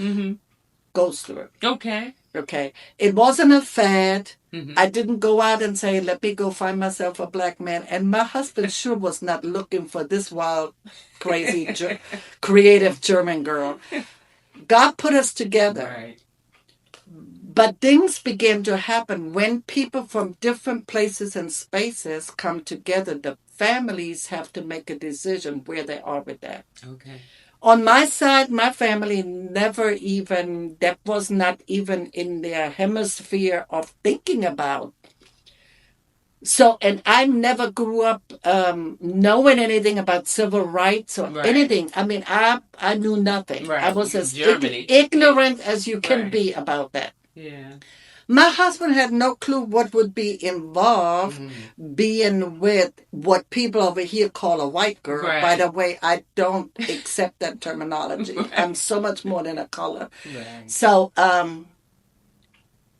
goes through. Okay. Okay. It wasn't a fad. I didn't go out and say, let me go find myself a black man. And my husband sure was not looking for this wild, crazy, creative German girl. God put us together. Right. But things begin to happen when people from different places and spaces come together. The families have to make a decision where they are with that. Okay. On my side, my family never even, that was not even in their hemisphere of thinking about. So, and I never grew up knowing anything about civil rights or anything. I mean, I knew nothing. I was as ignorant as you can be about that. Yeah. My husband had no clue what would be involved being with what people over here call a white girl. Right. By the way, I don't accept that terminology. I'm so much more than a color. Right. So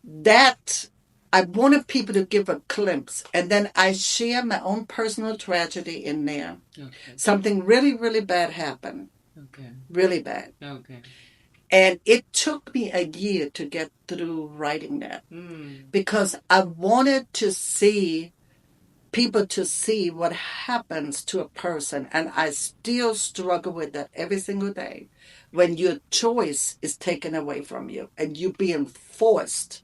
that I wanted people to give a glimpse, and then I share my own personal tragedy in there. Okay. Something really, really bad happened. Okay. Really bad. Okay. And it took me a year to get through writing that because I wanted to see people to see what happens to a person. And I still struggle with that every single day when your choice is taken away from you and you being forced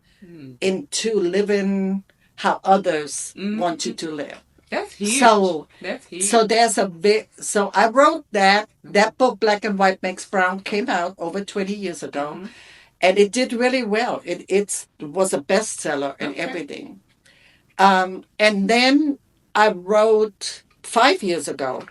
into living how others want you to live. That's huge. That's huge. So there's a bit. So I wrote that. That book, Black and White Makes Brown, came out over 20 years ago, and it did really well. It was a bestseller and everything. And then I wrote 5 years ago.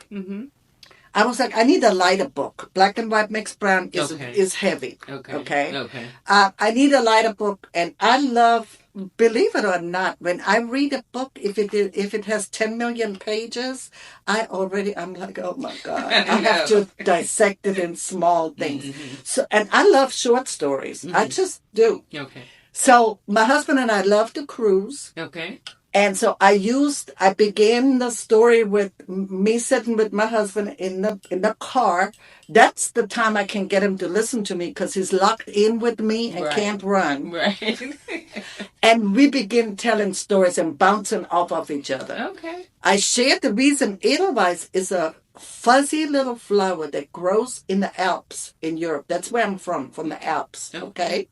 I was like, I need a lighter book. Black and White Makes Brown is heavy. Okay. I need a lighter book, and I love. Believe it or not, when I read a book, if it has 10 million pages, I'm like, oh my God, I have to dissect it in small things. So, and I love short stories. I just do. Okay. So my husband and I love to cruise. Okay. And so I began the story with me sitting with my husband in the car. That's the time I can get him to listen to me because he's locked in with me and can't run. Right. And we begin telling stories and bouncing off of each other. Okay. I shared the reason Edelweiss is a fuzzy little flower that grows in the Alps in Europe. That's where I'm from the Alps. Okay.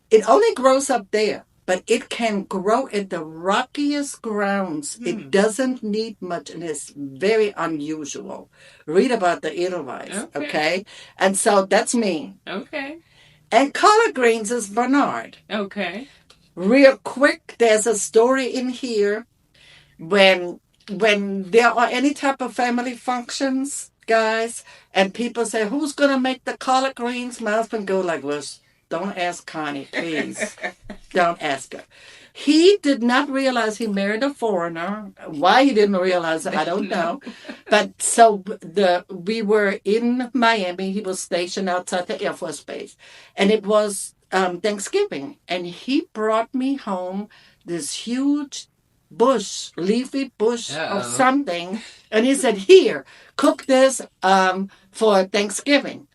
It only grows up there. But it can grow in the rockiest grounds. It doesn't need much, and it's very unusual. Read about the Edelweiss, okay? And so that's me. Okay. And collard greens is Bernard. Okay. Real quick, there's a story in here when there are any type of family functions, guys, and people say, who's going to make the collard greens? My husband go like, well, don't ask Conny, please. Don't ask her. He did not realize he married a foreigner. Why he didn't realize it, I don't know. But so we were in Miami. He was stationed outside the Air Force Base. And it was Thanksgiving. And he brought me home this huge leafy bush of something. And he said, here, cook this for Thanksgiving.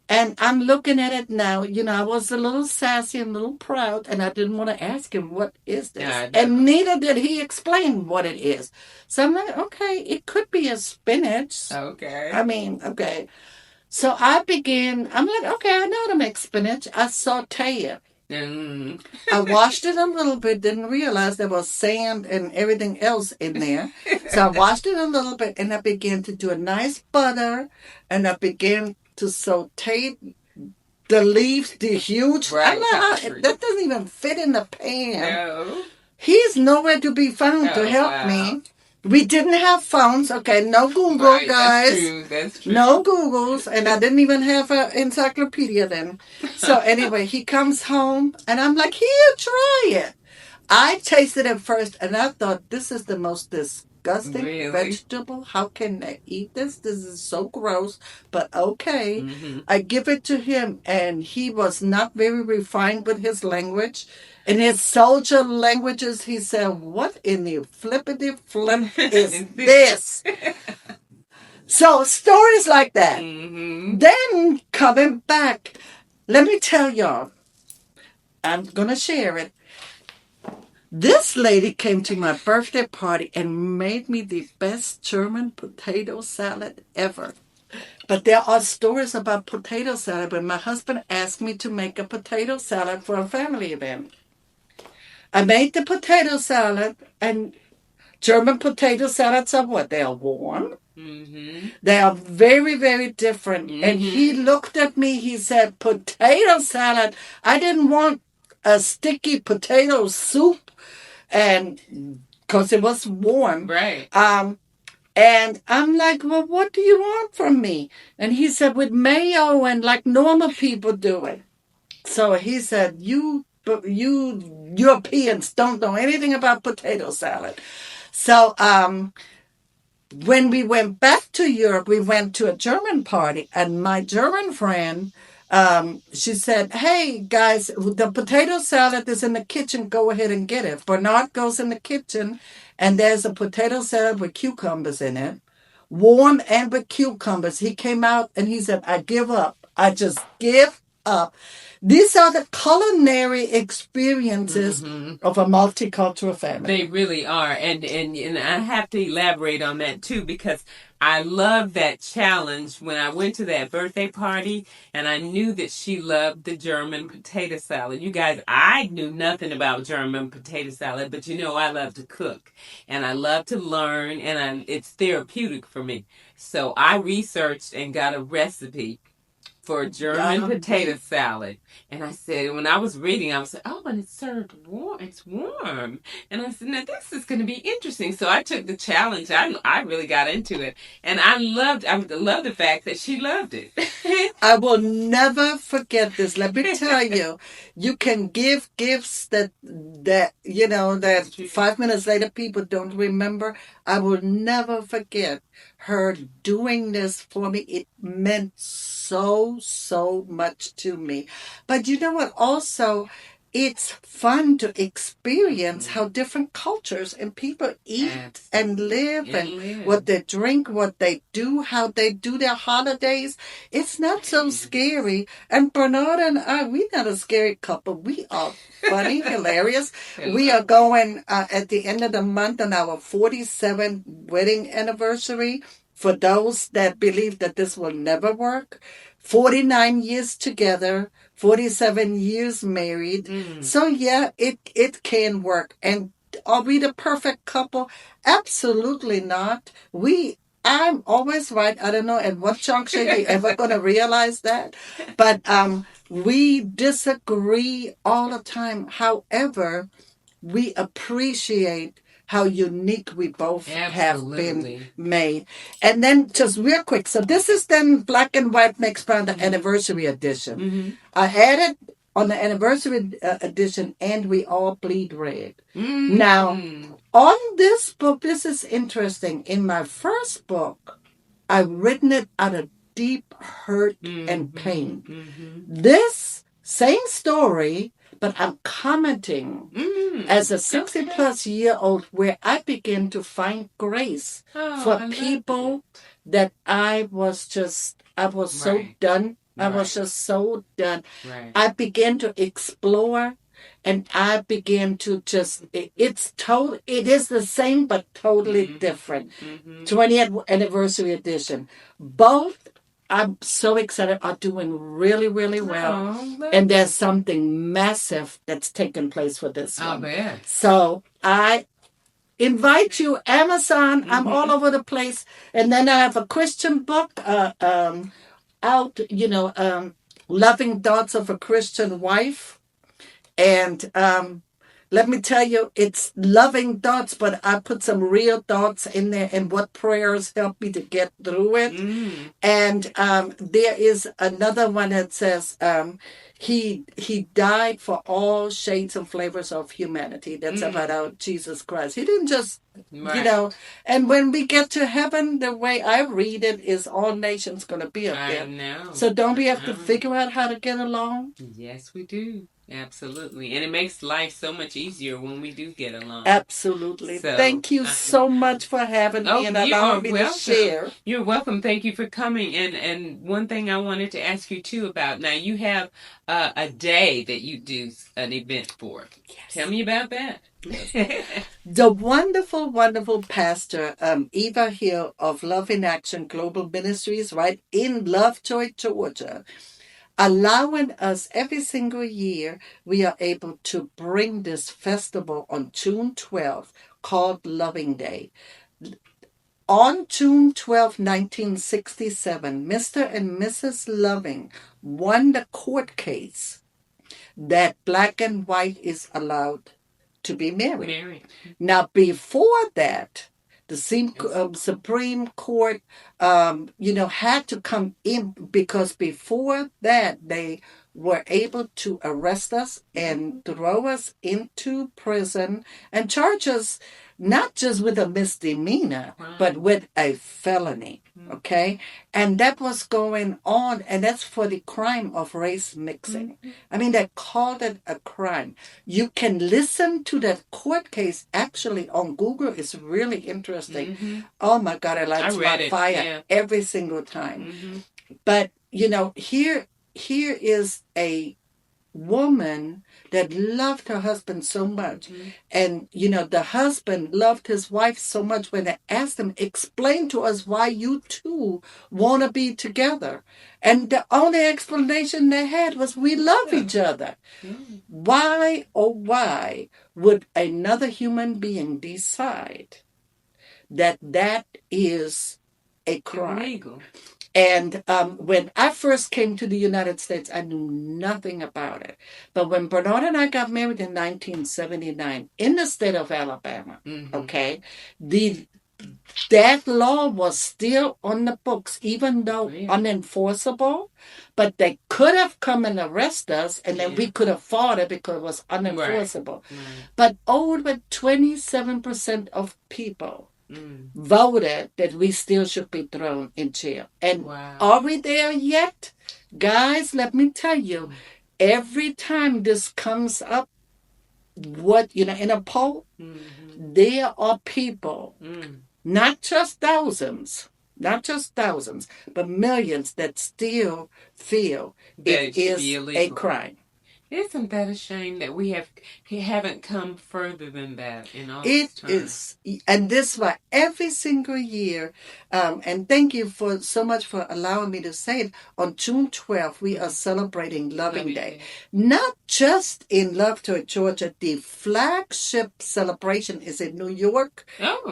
And I'm looking at it now. You know, I was a little sassy and a little proud, and I didn't want to ask him, what is this? Yeah, and neither did he explain what it is. So I'm like, okay, it could be a spinach. Okay. I mean, okay. So I'm like, okay, I know how to make spinach. I saute it. I washed it a little bit, didn't realize there was sand and everything else in there. So I washed it a little bit, and I began to do a nice butter, and I began to saute the leaves, the huge. Right, That doesn't even fit in the pan. No. He's nowhere to be found to Oh, help wow. me. We didn't have phones. Okay, no Google, Right, guys. that's true. That's true. No Googles, and I didn't even have an encyclopedia then. So anyway, he comes home, and I'm like, here, try it. I tasted it first, and I thought this is the most disgusting Really? vegetable. How can I eat this? This is so gross. But okay, I give it to him, and he was not very refined with his language. In his soldier languages, he said, "What in the flippity flip is this?" So stories like that. Then coming back, let me tell y'all, I'm gonna share it. This lady came to my birthday party and made me the best German potato salad ever. But there are stories about potato salad when my husband asked me to make a potato salad for a family event. I made the potato salad, and German potato salads are what? They are warm. They are very, very different. And he looked at me, he said, potato salad? I didn't want a sticky potato soup, and because it was warm. Right. And I'm like, well, what do you want from me? And he said, with mayo and like normal people do it. So he said, you Europeans don't know anything about potato salad. So when we went back to Europe, we went to a German party, and my German friend, she said, "Hey guys, the potato salad is in the kitchen. Go ahead and get it." Bernard goes in the kitchen, and there's a potato salad with cucumbers in it, warm and with cucumbers. He came out and he said, "I give up. I just give up." These are the culinary experiences of a multicultural family. They really are, and I have to elaborate on that too, because I love that challenge. When I went to that birthday party, and I knew that she loved the German potato salad. You guys, I knew nothing about German potato salad, but you know I love to cook, and I love to learn, and it's therapeutic for me. So I researched and got a recipe for German potato salad. And I said, when I was reading, I was like, oh, and it's served warm. It's warm. And I said, now this is going to be interesting. So I took the challenge. I really got into it. And I loved the fact that she loved it. I will never forget this. Let me tell you, you can give gifts that 5 minutes later people don't remember. I will never forget her doing this for me. It meant so much to me. But you know what? Also, it's fun to experience how different cultures and people eat and live and what they drink, what they do, how they do their holidays. It's not so scary. And Bernard and I, we're not a scary couple. We are funny, hilarious. We are going at the end of the month on our 47th wedding anniversary. For those that believe that this will never work, 49 years together, 47 years married. So yeah, it can work. And are we the perfect couple? Absolutely not. I'm always right. I don't know at what juncture you're ever going to realize that. But we disagree all the time. However, we appreciate how unique we both have been made. And then just real quick. So this is then Black and White Makes Brown, the anniversary edition. I added on the anniversary edition, And We All Bleed Red. Now, on this book, this is interesting. In my first book, I've written it out of deep hurt and pain. This same story, but I'm commenting as a 60 plus year old where I began to find grace for people that I was so done. I was just so done. I began to explore, and I began to it is the same but totally different. 20th anniversary edition. Both, I'm so excited, are doing really, really well. And there's something massive that's taking place for this one. Man. So I invite you, Amazon. I'm all over the place. And then I have a Christian book out, Loving Thoughts of a Christian Wife. And let me tell you, it's loving thoughts, but I put some real thoughts in there and what prayers help me to get through it. And there is another one that says he died for all shades and flavors of humanity. That's about our Jesus Christ. He didn't just, and when we get to heaven, the way I read it is all nations going to be up there. I know. So don't we have to figure out how to get along? Yes, we do. Absolutely. And it makes life so much easier when we do get along. Absolutely. So, thank you so much for having me and allowing me to share. You're welcome. Thank you for coming. And one thing I wanted to ask you too about, now you have a day that you do an event for. Yes. Tell me about that. The wonderful, wonderful pastor, Eva Hill of Love in Action Global Ministries, right in Lovejoy, Georgia, allowing us every single year, we are able to bring this festival on June 12th called Loving Day. On June 12, 1967, Mr. and Mrs. Loving won the court case that black and white is allowed to be married. Now, before that, the Supreme Court, had to come in because before that, they were able to arrest us and throw us into prison and charge us not just with a misdemeanor, but with a felony. Okay? And that was going on, and that's for the crime of race mixing. I mean, they called it a crime. You can listen to that court case actually on Google. It's really interesting. Oh my God, it lights my fire every single time. But, here is a woman that loved her husband so much. And, the husband loved his wife so much when they asked him, explain to us why you two want to be together. And the only explanation they had was, we love each other. Why, oh, why would another human being decide that is a crime? Illegal. And when I first came to the United States, I knew nothing about it. But when Bernard and I got married in 1979 in the state of Alabama, okay, that law was still on the books, even though unenforceable. But they could have come and arrested us, and then we could have fought it because it was unenforceable. But over 27% of people voted that we still should be thrown in jail. And are we there yet? Guys, let me tell you, every time this comes up, in a poll, there are people, not just thousands, but millions that still feel it is a crime. Isn't that a shame that we haven't come further than that in all this time? It is, and this why every single year, and thank you so much for allowing me to say it. On June 12th, we are celebrating Loving Day, not just in Lovejoy, Georgia. The flagship celebration is in New York,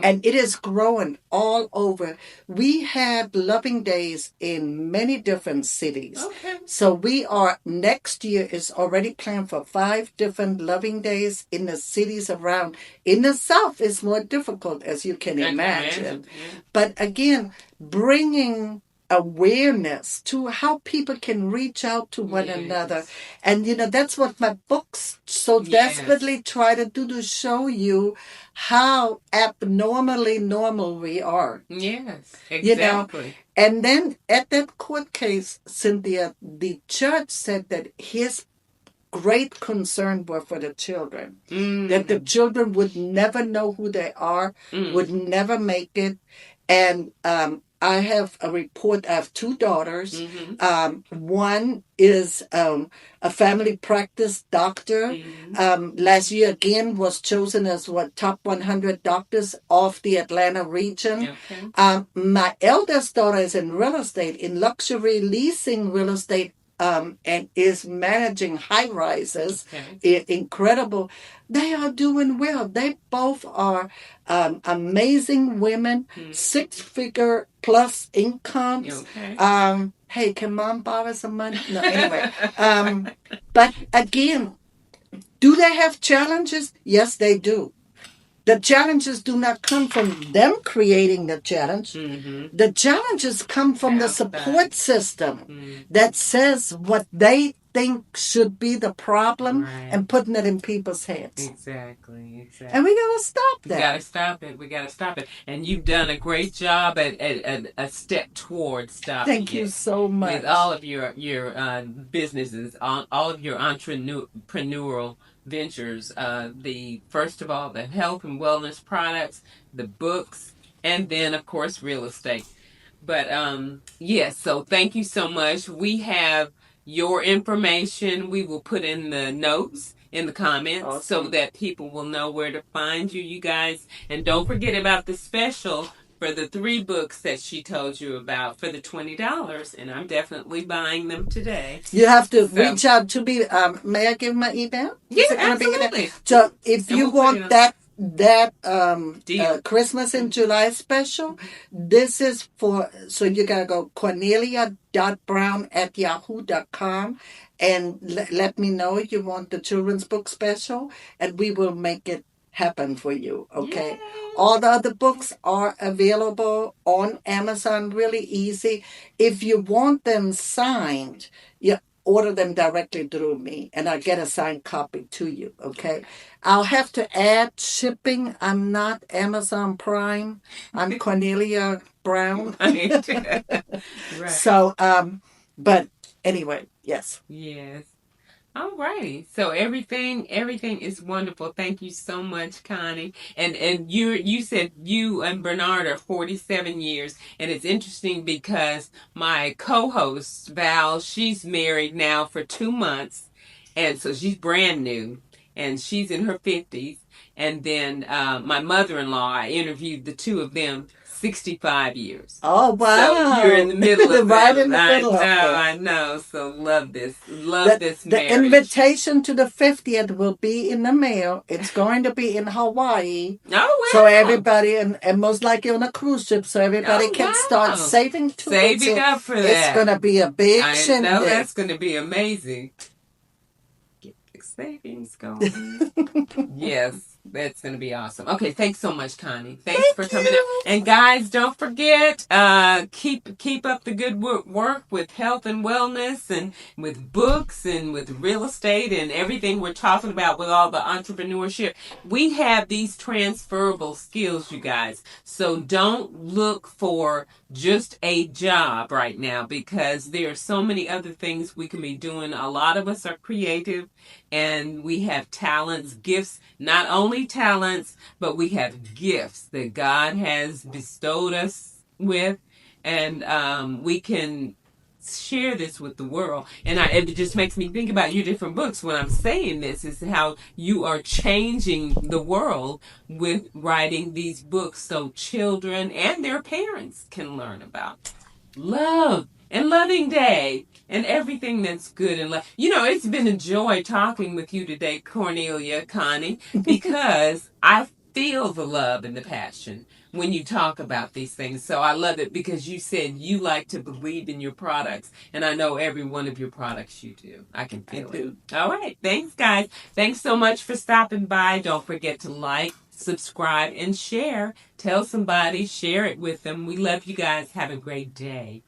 and it is growing all over. We have Loving Days in many different cities. So we are next year is already planned for 5 different Loving Days in the cities around. In the South, it's more difficult, as you can imagine. But again, bringing awareness to how people can reach out to one another. And, that's what my books so desperately try to do, to show you how abnormally normal we are. Yes, exactly. And then at that court case, Cynthia, the judge said that his great concern were for the children. That the children would never know who they are, would never make it. And I have a report. I have 2 daughters. One is a family practice doctor. Last year again was chosen as top 100 doctors of the Atlanta region. My eldest daughter is in real estate, in luxury leasing real estate and is managing high rises. Okay. Incredible. They are doing well. They both are amazing women, Hmm. 6-figure plus incomes. Okay. Hey, can mom borrow some money? No, anyway. But again, do they have challenges? Yes, they do. The challenges do not come from them creating the challenge. Mm-hmm. The challenges come from the Outside. support system Mm-hmm. that says what they think should be the problem Right. and putting it in people's heads. Exactly. And Exactly. we got to stop We that. got to stop it. We got to stop it. And you've done a great job at a step towards stopping Thank you it so with all much. of your businesses, all of your entrepreneurial ventures. The first of all, the health and wellness products, the books, and then of course real estate. But yes, so thank you so much. We have your information. We will put in the notes in the comments so Awesome. that people will know where to find you, you guys. And don't forget about the special for the 3 books that she told you about for the $20. And I'm definitely buying them today. You have to So reach out to me. May I give my email? yeah, Is it going to be in there? absolutely. So if And you we'll put it want on that deal. Christmas in July special, this is for, so you got to go cornelia.brown@yahoo.com and let me know you want the children's book special, and we will make it happen for you. Okay. Yay. All the other books are available on Amazon, really easy. If you want them signed, you order them directly through me and I'll get a signed copy to you. Okay. I'll have to add shipping. I'm not Amazon Prime. I'm Cornelia Brown. Right. Right. So, but anyway, yes. Yes. All righty. So everything is wonderful. Thank you so much, Connie. And you said you and Bernard are 47 years, and it's interesting because my co-host Val, she's married now for 2 months, and so she's brand new, and she's in her 50s. And then my mother-in-law, I interviewed the two of them 65 years. Oh, So you're in wow. the middle of Right that. in the middle of it. I know. So love this. Love this The marriage. invitation to the 50th will be in the mail. It's going to be in Hawaii. So Oh wow. everybody, and most likely on a cruise ship, so everybody can Oh start wow. saving towards Saving it. up for It's that. going to be a big I know shindig. that's going to be amazing. Get the savings going. Yes, that's going to be awesome. Okay, thanks so much, Connie. Thanks Thank for coming up. you. And guys, don't forget, keep up the good work with health and wellness, and with books, and with real estate, and everything we're talking about with all the entrepreneurship. We have these transferable skills, you guys. So don't look for just a job right now, because there are so many other things we can be doing. A lot of us are creative, and we have talents, gifts, not only talents, but we have gifts that God has bestowed us with, and we can share this with the world. And it just makes me think about your different books when I'm saying this, is how you are changing the world with writing these books so children and their parents can learn about love and loving day and everything that's good in life. You know, it's been a joy talking with you today, Cornelia, Connie, because I feel the love and the passion when you talk about these things. So I love it because you said you like to believe in your products, and I know every one of your products you do. I can I feel it. do. All right. Thanks, guys. Thanks so much for stopping by. Don't forget to like, subscribe, and share. Tell somebody, share it with them. We love you guys. Have a great day.